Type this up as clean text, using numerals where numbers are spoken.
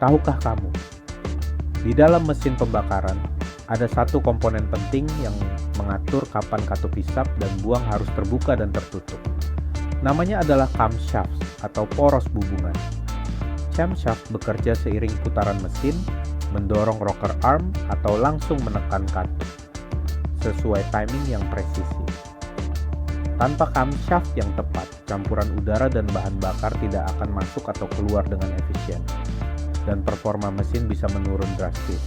Tahukah kamu, di dalam mesin pembakaran ada satu komponen penting yang mengatur kapan katup hisap dan buang harus terbuka dan tertutup. Namanya adalah camshaft atau poros bubungan. Camshaft bekerja seiring putaran mesin, mendorong rocker arm atau langsung menekan katup, sesuai timing yang presisi. Tanpa camshaft yang tepat, campuran udara dan bahan bakar tidak akan masuk atau keluar dengan efisien, dan performa mesin bisa menurun drastis.